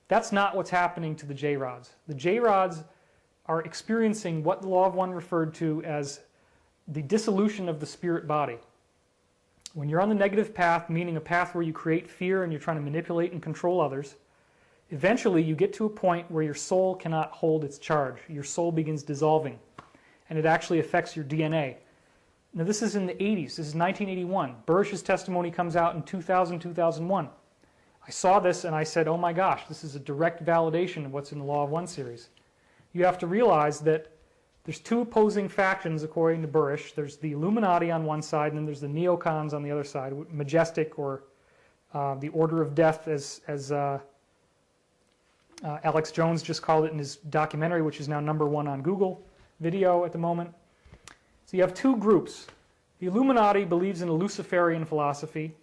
That's not what's happening to the J-rods. The J-rods are experiencing what the Law of One referred to as the dissolution of the spirit body. When you're on the negative path, meaning a path where you create fear and you're trying to manipulate and control others, Eventually, you get to a point where your soul cannot hold its charge. Your soul begins dissolving, and it actually affects your DNA. Now, this is in the 80s. This is 1981. Burrish's testimony comes out in 2000, 2001. I saw this and I said, oh my gosh, this is a direct validation of what's in the Law of One series. You have to realize that there's two opposing factions according to Burrish. There's the Illuminati on one side, and then there's the neocons on the other side, Majestic, or the Order of Death, as Alex Jones just called it in his documentary, which is now #1 on Google video at the moment. So you have two groups. The Illuminati believes in a Luciferian philosophy.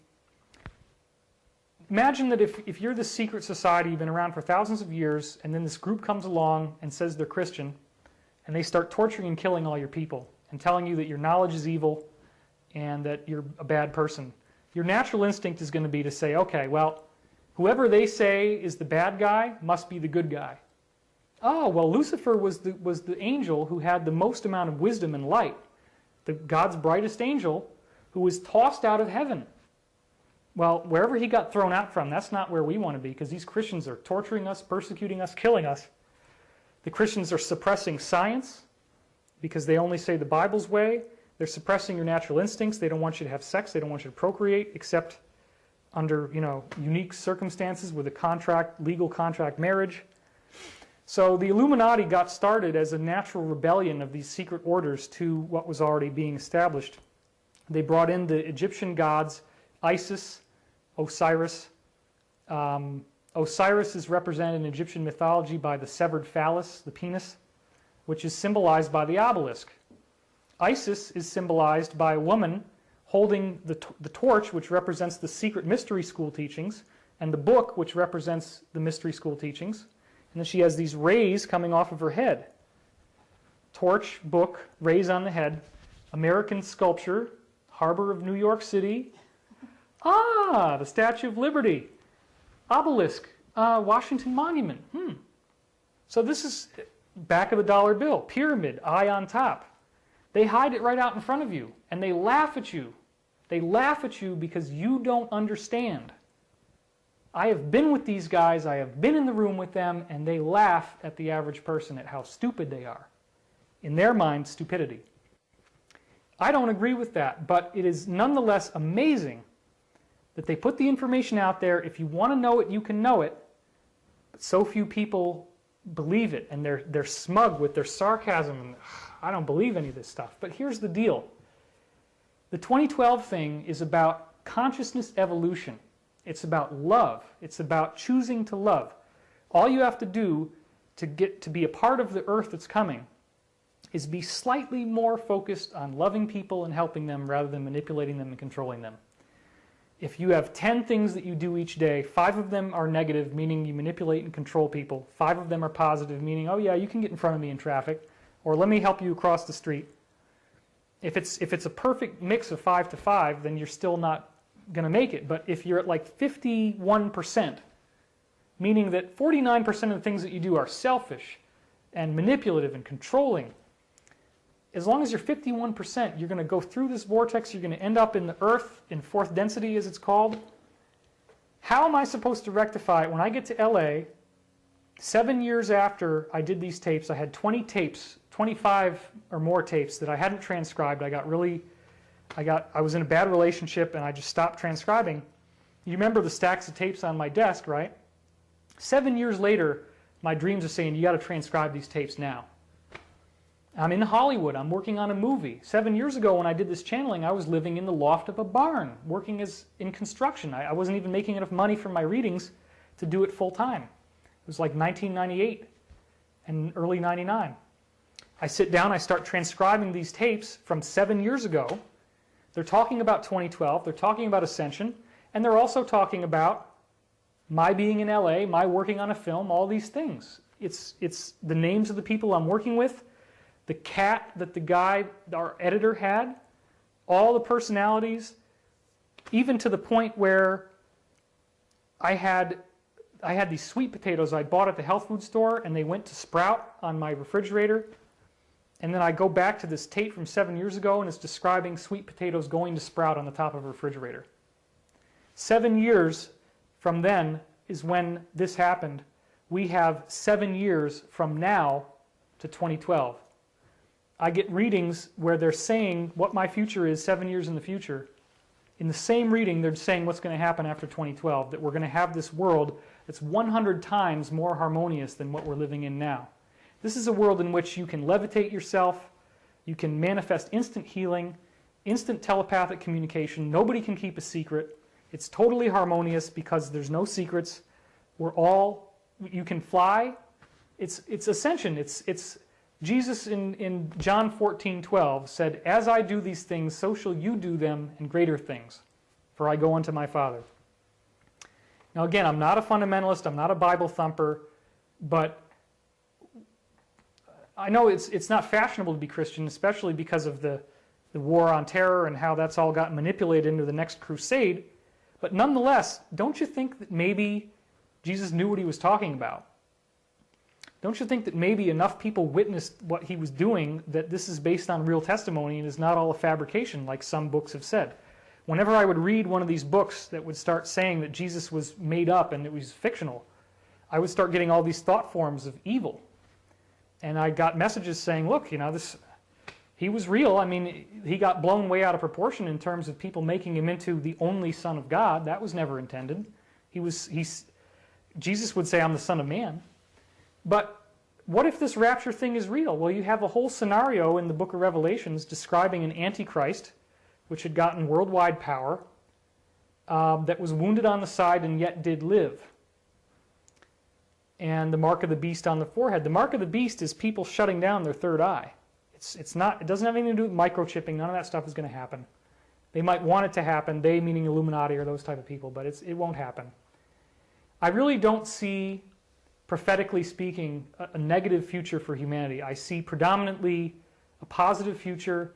Imagine that if you're this secret society, you've been around for thousands of years, and then this group comes along and says they're Christian, and they start torturing and killing all your people and telling you that your knowledge is evil and that you're a bad person. Your natural instinct is going to be to say, okay, well, whoever they say is the bad guy must be the good guy. Oh, well, Lucifer was the angel who had the most amount of wisdom and light, God's brightest angel, who was tossed out of heaven. Well, wherever he got thrown out from, that's not where we want to be, because these Christians are torturing us, persecuting us, killing us. The Christians are suppressing science because they only say the Bible's way. They're suppressing your natural instincts. They don't want you to have sex. They don't want you to procreate except under, unique circumstances with a legal contract marriage. So the Illuminati got started as a natural rebellion of these secret orders to what was already being established. They brought in the Egyptian gods, Isis, Osiris. Osiris is represented in Egyptian mythology by the severed phallus, the penis, which is symbolized by the obelisk. Isis is symbolized by a woman holding the torch, which represents the secret mystery school teachings, and the book, which represents the mystery school teachings. And then she has these rays coming off of her head. Torch, book, rays on the head. American sculpture, harbor of New York City. Ah, the Statue of Liberty. Obelisk, Washington Monument. So this is back of the dollar bill. Pyramid, eye on top. They hide it right out in front of you, and they laugh at you. They laugh at you because you don't understand. I have been with these guys, I have been in the room with them, and they laugh at the average person at how stupid they are. In their mind, stupidity. I don't agree with that, but it is nonetheless amazing that they put the information out there. If you want to know it, you can know it, but so few people believe it, and they're smug with their sarcasm, and I don't believe any of this stuff. But here's the deal. The 2012 thing is about consciousness evolution. It's about love. It's about choosing to love. All you have to do to get to be a part of the earth that's coming is be slightly more focused on loving people and helping them rather than manipulating them and controlling them. If you have 10 things that you do each day, 5 of them are negative, meaning you manipulate and control people. 5 of them are positive, meaning, oh yeah, you can get in front of me in traffic, or let me help you across the street. If it's a perfect mix of 5 to 5, then you're still not going to make it. But if you're at like 51%, meaning that 49% of the things that you do are selfish and manipulative and controlling, as long as you're 51%, you're going to go through this vortex, you're going to end up in the earth, in fourth density as it's called. How am I supposed to rectify it? When I get to LA, 7 years after I did these tapes, I had 20 tapes, 25 or more tapes that I hadn't transcribed. I was in a bad relationship and I just stopped transcribing. You remember the stacks of tapes on my desk, right? 7 years later, my dreams are saying, you got to transcribe these tapes now. I'm in Hollywood. I'm working on a movie. 7 years ago when I did this channeling, I was living in the loft of a barn, working in construction. I wasn't even making enough money from my readings to do it full time. It was like 1998 and early 99. I sit down, I start transcribing these tapes from 7 years ago. They're talking about 2012, they're talking about ascension, and they're also talking about my being in LA, my working on a film, all these things. It's the names of the people I'm working with, the cat that the guy, our editor, had, all the personalities, even to the point where I had these sweet potatoes I bought at the health food store, and they went to sprout on my refrigerator. And then I go back to this tape from 7 years ago, and it's describing sweet potatoes going to sprout on the top of a refrigerator. 7 years from then is when this happened. we have 7 years from now to 2012. I get readings where they're saying what my future is 7 years in the future. In the same reading, they're saying what's going to happen after 2012, that we're going to have this world that's 100 times more harmonious than what we're living in now. This is a world in which you can levitate yourself, you can manifest instant healing, instant telepathic communication, nobody can keep a secret. It's totally harmonious because there's no secrets. You can fly. It's ascension. It's Jesus in John 14:12 said, "As I do these things, so shall you do them and greater things, for I go unto my Father." Now again, I'm not a fundamentalist, I'm not a Bible thumper, but I know it's not fashionable to be Christian, especially because of the war on terror and how that's all got manipulated into the next crusade. But nonetheless, don't you think that maybe Jesus knew what he was talking about? Don't you think that maybe enough people witnessed what he was doing that this is based on real testimony and is not all a fabrication like some books have said? Whenever I would read one of these books that would start saying that Jesus was made up and it was fictional, I would start getting all these thought forms of evil. And I got messages saying, look, he was real. I mean, he got blown way out of proportion in terms of people making him into the only Son of God. That was never intended. Jesus would say, I'm the Son of Man. But what if this rapture thing is real? Well, you have a whole scenario in the book of Revelations describing an Antichrist, which had gotten worldwide power, that was wounded on the side and yet did live. And the mark of the beast on the forehead. The mark of the beast is people shutting down their third eye. It doesn't have anything to do with microchipping. None of that stuff is going to happen. They might want it to happen, they meaning Illuminati or those type of people, but it won't happen. I really don't see, prophetically speaking, a negative future for humanity. I see predominantly a positive future.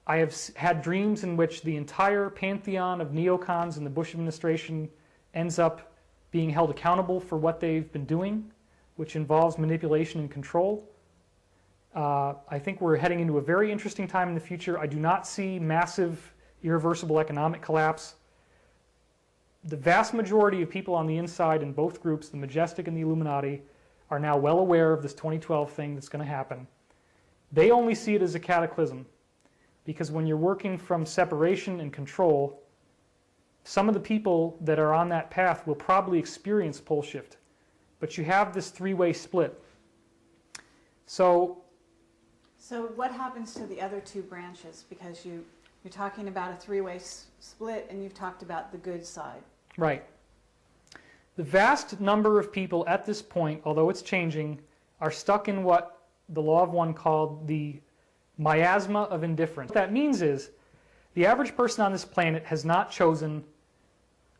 I have had dreams in which the entire pantheon of neocons in the Bush administration ends up being held accountable for what they've been doing, which involves manipulation and control. I think we're heading into a very interesting time in the future. I do not see massive, irreversible economic collapse. The vast majority of people on the inside in both groups, the Majestic and the Illuminati, are now well aware of this 2012 thing that's going to happen. They only see it as a cataclysm, because when you're working from separation and control, some of the people that are on that path will probably experience pole shift. But you have this three-way split. So what happens to the other two branches? Because you're talking about a three-way split, and you've talked about the good side. Right. The vast number of people at this point, although it's changing, are stuck in what the Law of One called the miasma of indifference. What that means is the average person on this planet has not chosen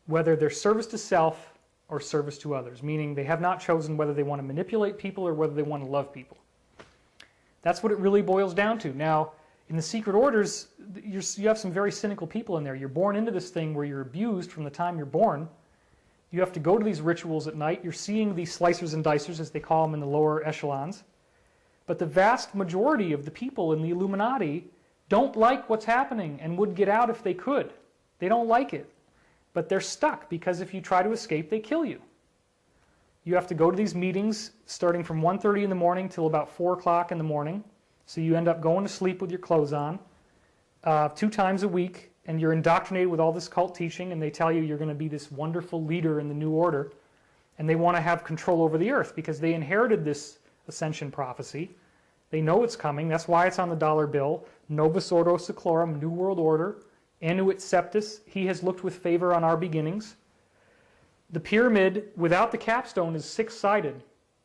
whether they're service to self or service to others, meaning they have not chosen whether they want to manipulate people or whether they want to love people. That's what it really boils down to. Now, in the secret orders, you have some very cynical people in there. You're born into this thing where you're abused from the time you're born. You have to go to these rituals at night. You're seeing these slicers and dicers, as they call them in the lower echelons. But the vast majority of the people in the Illuminati don't like what's happening and would get out if they could. They don't like it. But they're stuck because if you try to escape, they kill you. You have to go to these meetings starting from 1:30 in the morning till about 4 o'clock in the morning. So you end up going to sleep with your clothes on 2 times a week, and you're indoctrinated with all this cult teaching, and they tell you you're going to be this wonderful leader in the new order, and they want to have control over the earth because they inherited this ascension prophecy. They know it's coming. That's why it's on the dollar bill. Novus Ordo Seclorum, New World Order. Annuit Septus, he has looked with favor on our beginnings. The pyramid, without the capstone, is 6-sided.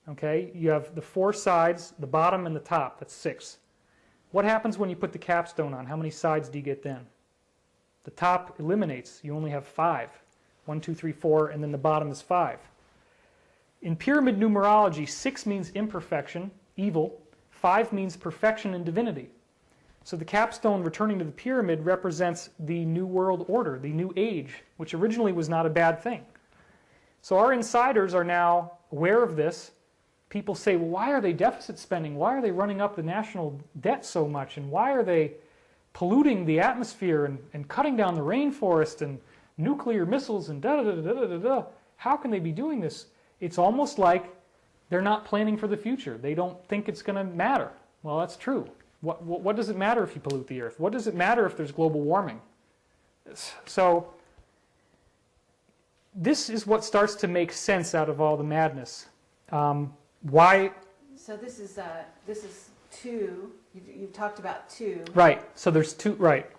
Okay, you have the 4 sides, the bottom and the top. That's 6. What happens when you put the capstone on? How many sides do you get then? The top eliminates. You only have 5. 1, 2, 3, 4, and then the bottom is 5. In pyramid numerology, 6 means imperfection, evil. 5 means perfection and divinity. So the capstone returning to the pyramid represents the New World Order, the New Age, which originally was not a bad thing. So our insiders are now aware of this. People say, well, why are they deficit spending? Why are they running up the national debt so much? And why are they polluting the atmosphere and cutting down the rainforest and nuclear missiles and da-da-da-da-da-da-da? How can they be doing this? It's almost like They're not planning for the future. They don't think it's going to matter. Well, that's true. What does it matter if you pollute the earth? What does it matter if there's global warming? So this is what starts to make sense out of all the madness. Why? So this is two. You've talked about two. Right. So there's two. Right.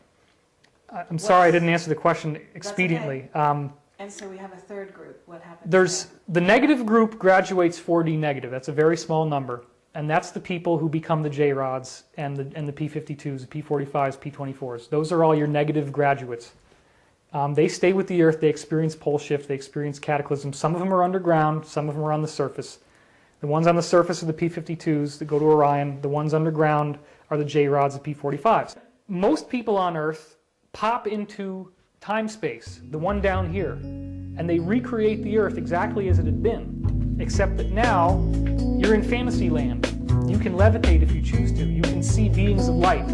I'm sorry I didn't answer the question expediently. Okay. And so we have a third group. What happens? There's the negative group graduates 4D negative. That's a very small number, and that's the people who become the J-rods and the P52s, the P45s, P24s. Those are all your negative graduates. They stay with the Earth. They experience pole shift. They experience cataclysm. Some of them are underground. Some of them are on the surface. The ones on the surface are the P52s that go to Orion. The ones underground are the J-rods, the P45s. Most people on Earth pop into time-space, the one down here, and they recreate the Earth exactly as it had been, except that now you're in fantasy land. You can levitate if you choose to. You can see beings of light.